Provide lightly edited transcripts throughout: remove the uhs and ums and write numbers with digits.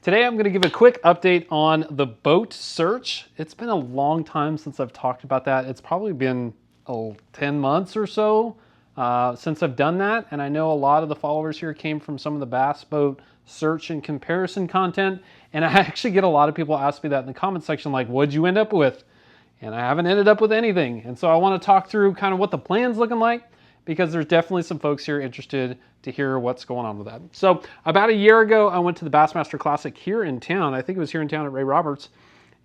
Today I'm going to give a quick update on the boat search. It's been a long time since I've talked about that. It's probably been 10 months or so since I've done that. And I know a lot of the followers here came from some of the bass boat search and comparison content. And I actually get a lot of people ask me that in the comment section, like, what'd you end up with? And I haven't ended up with anything. And so I want to talk through kind of what the plan's looking like, because there's definitely some folks here interested to hear what's going on with that. So about a year ago, I went to the Bassmaster Classic here in town. I think it was here in town at Ray Roberts.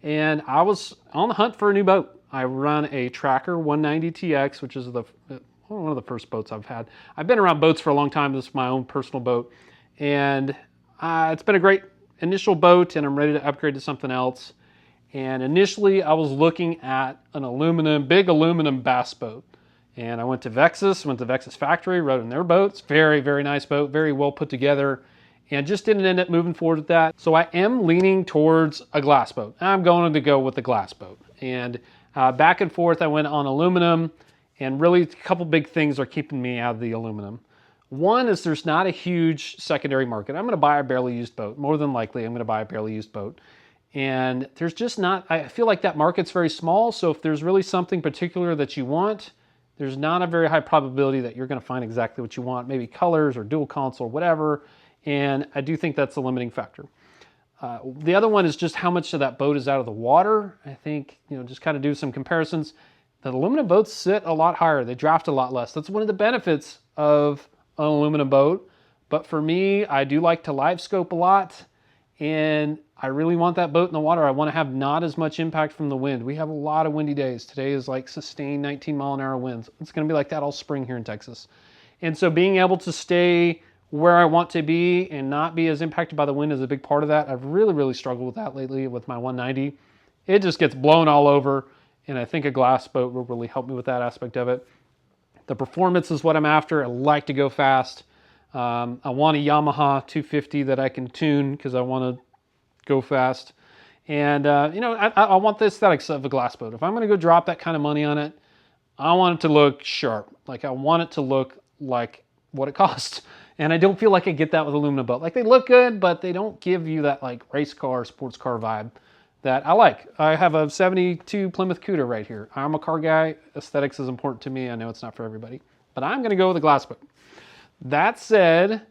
And I was on the hunt for a new boat. I run a Tracker 190TX, which is one of the first boats I've had. I've been around boats for a long time. This is my own personal boat. And it's been a great initial boat, and I'm ready to upgrade to something else. And initially, I was looking at an big aluminum bass boat. And I went to Vexus factory, rode in their boats. Very, very nice boat, very well put together, and just didn't end up moving forward with that. So I am leaning towards a glass boat. I'm going to go with the glass boat. And back and forth, I went on aluminum, and really a couple big things are keeping me out of the aluminum. One is there's not a huge secondary market. I'm going to buy a barely used boat. More than likely, I'm going to buy a barely used boat. And there's just not, I feel like that market's very small. So if there's really something particular that you want, there's not a very high probability that you're going to find exactly what you want, maybe colors or dual console, whatever. And I do think that's a limiting factor. The other one is just how much of that boat is out of the water. I think, just kind of do some comparisons. The aluminum boats sit a lot higher. They draft a lot less. That's one of the benefits of an aluminum boat. But for me, I do like to LiveScope a lot. And I really want that boat in the water. I want to have not as much impact from the wind. We have a lot of windy days. Today is like sustained 19-mile-an-hour winds. It's going to be like that all spring here in Texas. And so being able to stay where I want to be and not be as impacted by the wind is a big part of that. I've really, really struggled with that lately with my 190. It just gets blown all over, and I think a glass boat will really help me with that aspect of it. The performance is what I'm after. I like to go fast. I want a Yamaha 250 that I can tune because I want to go fast. And, I want the aesthetics of a glass boat. If I'm going to go drop that kind of money on it, I want it to look sharp. Like, I want it to look like what it costs. And I don't feel like I get that with aluminum boat. Like, they look good, but they don't give you that, like, race car, sports car vibe that I like. I have a 72 Plymouth Cuda right here. I'm a car guy. Aesthetics is important to me. I know it's not for everybody. But I'm going to go with a glass boat. That said,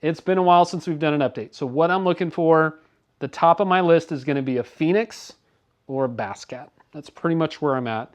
it's been a while since we've done an update. So what I'm looking for, the top of my list is going to be a Phoenix or a Basscat. That's pretty much where I'm at.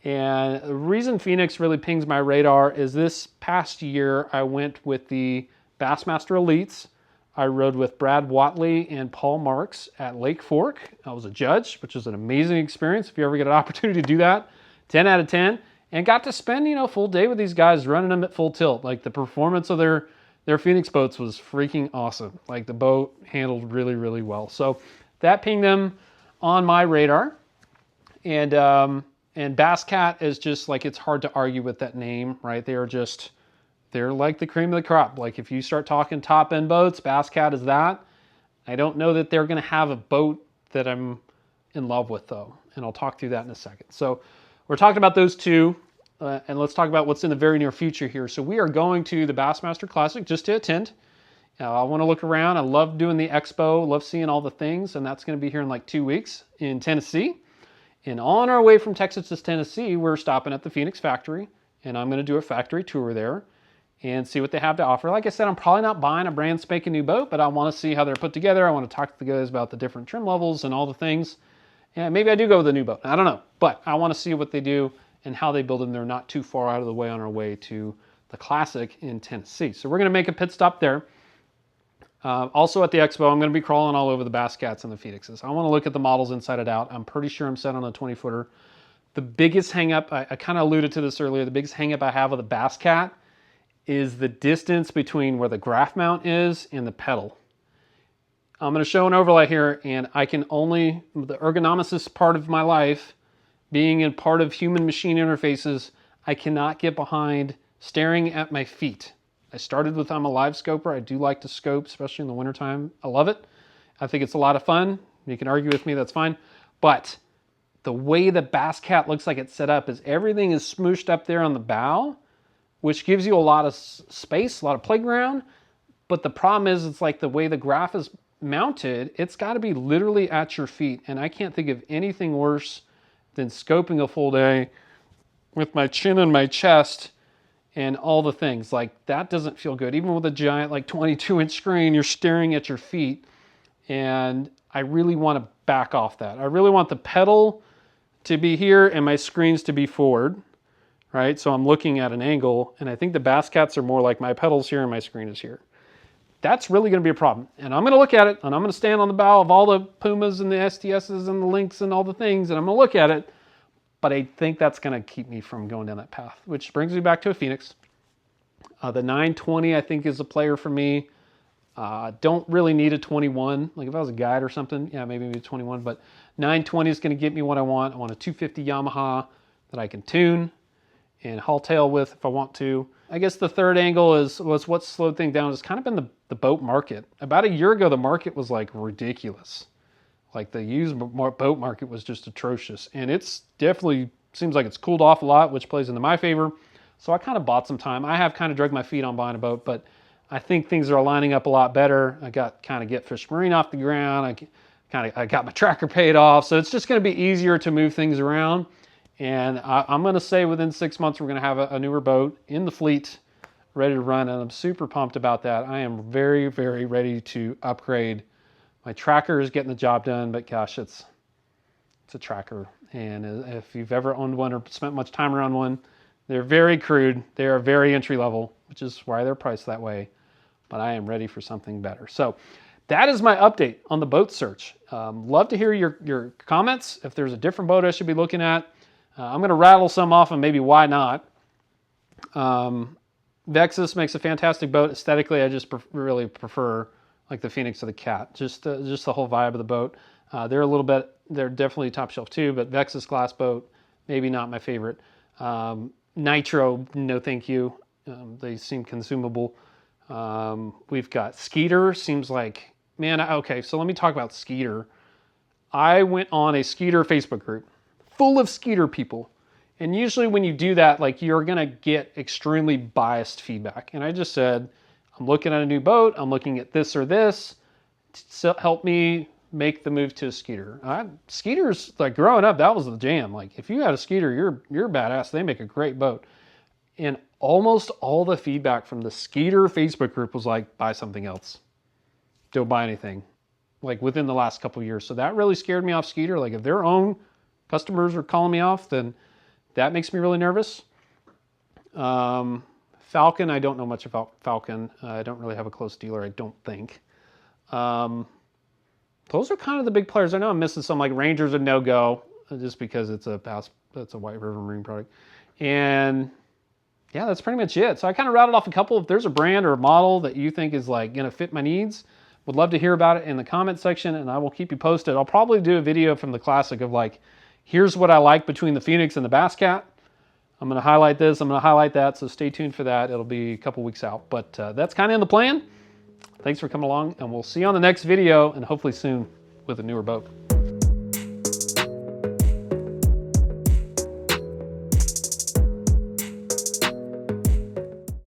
And the reason Phoenix really pings my radar is this past year, I went with the Bassmaster Elites. I rode with Brad Watley and Paul Marks at Lake Fork. I was a judge, which is an amazing experience. If you ever get an opportunity to do that, 10 out of 10. And got to spend, a full day with these guys running them at full tilt. Like, the performance of their Phoenix boats was freaking awesome. Like, the boat handled really, really well. So that pinged them on my radar. And Basscat is just like, it's hard to argue with that name, right? They're like the cream of the crop. Like, if you start talking top end boats, Basscat is that. I don't know that they're going to have a boat that I'm in love with though. And I'll talk through that in a second. So we're talking about those two. And let's talk about what's in the very near future here. So we are going to the Bassmaster Classic just to attend. I want to look around. I love doing the expo, love seeing all the things, and that's going to be here in like 2 weeks in Tennessee. And on our way from Texas to Tennessee, we're stopping at the Phoenix factory, and I'm going to do a factory tour there and see what they have to offer. Like I said, I'm probably not buying a brand spanking new boat, but I want to see how they're put together. I want to talk to the guys about the different trim levels and all the things. And maybe I do go with a new boat. I don't know, but I want to see what they do and how they build them. They're not too far out of the way on our way to the Classic in Tennessee. So we're going to make a pit stop there. Also at the expo, I'm going to be crawling all over the Basscats and the Phoenixes. I want to look at the models inside and out. I'm pretty sure I'm set on a 20-footer. The biggest hang-up, I kind of alluded to this earlier, the biggest hang-up I have with the Basscat is the distance between where the graph mount is and the pedal. I'm going to show an overlay here, and I can only, the ergonomics part of my life, being in part of human-machine interfaces, I cannot get behind staring at my feet. I started with, I'm a LiveScoper. I do like to scope, especially in the wintertime. I love it. I think it's a lot of fun. You can argue with me, that's fine. But the way the Basscat looks like it's set up is everything is smooshed up there on the bow, which gives you a lot of space, a lot of playground. But the problem is, it's like the way the graph is mounted, it's got to be literally at your feet. And I can't think of anything worse than scoping a full day with my chin in my chest and all the things. Like, that doesn't feel good. Even with a giant, like 22-inch screen, you're staring at your feet. And I really want to back off that. I really want the pedal to be here and my screens to be forward, right? So I'm looking at an angle, and I think the Basscats are more like my pedal's here and my screen is here. That's really going to be a problem. And I'm going to look at it, and I'm going to stand on the bow of all the Pumas and the STSs and the Lynx and all the things, and I'm going to look at it. But I think that's going to keep me from going down that path, which brings me back to a Phoenix. The 920, I think, is a player for me. Don't really need a 21. Like, if I was a guide or something, yeah, maybe a 21. But 920 is going to get me what I want. I want a 250 Yamaha that I can tune and haul tail with if I want to. I guess the third angle was what slowed things down. It's kind of been the boat market. About a year ago, the market was like ridiculous. Like, the used boat market was just atrocious. And it's definitely seems like it's cooled off a lot, which plays into my favor. So I kind of bought some time. I have kind of dragged my feet on buying a boat, but I think things are lining up a lot better. I got kind of Get Fish Marine off the ground. I got my tracker paid off. So it's just going to be easier to move things around. And I'm going to say within 6 months, we're going to have a newer boat in the fleet ready to run. And I'm super pumped about that. I am very, very ready to upgrade. My tracker is getting the job done, but gosh, it's a tracker. And if you've ever owned one or spent much time around one, they're very crude. They are very entry level, which is why they're priced that way. But I am ready for something better. So that is my update on the boat search. Love to hear your comments. If there's a different boat I should be looking at, I'm going to rattle some off and maybe why not. Vexus makes a fantastic boat. Aesthetically, I just really prefer like the Phoenix or the Cat. Just the whole vibe of the boat. They're definitely top shelf too, but Vexus glass boat, maybe not my favorite. Nitro, no thank you. They seem consumable. We've got Skeeter, seems like, man, okay, so let me talk about Skeeter. I went on a Skeeter Facebook group full of Skeeter people. And usually when you do that, like, you're going to get extremely biased feedback. And I just said, I'm looking at a new boat. I'm looking at this or this. So help me make the move to a Skeeter. Skeeters, like, growing up, that was the jam. Like, if you had a Skeeter, you're badass. They make a great boat. And almost all the feedback from the Skeeter Facebook group was like, buy something else. Don't buy anything. Like, within the last couple of years. So that really scared me off Skeeter. Like, if their own customers are calling me off, then that makes me really nervous. Falcon, I don't know much about Falcon. I don't really have a close dealer, I don't think. Those are kind of the big players. I know I'm missing some, like Ranger's a no-go, just because it's a White River Marine product. And yeah, that's pretty much it. So I kind of rattled off a couple. If there's a brand or a model that you think is like going to fit my needs, would love to hear about it in the comment section, and I will keep you posted. I'll probably do a video from the Classic of like, here's what I like between the Phoenix and the Basscat. I'm going to highlight this, I'm going to highlight that, so stay tuned for that. It'll be a couple weeks out, but that's kind of in the plan. Thanks for coming along, and we'll see you on the next video, and hopefully soon with a newer boat.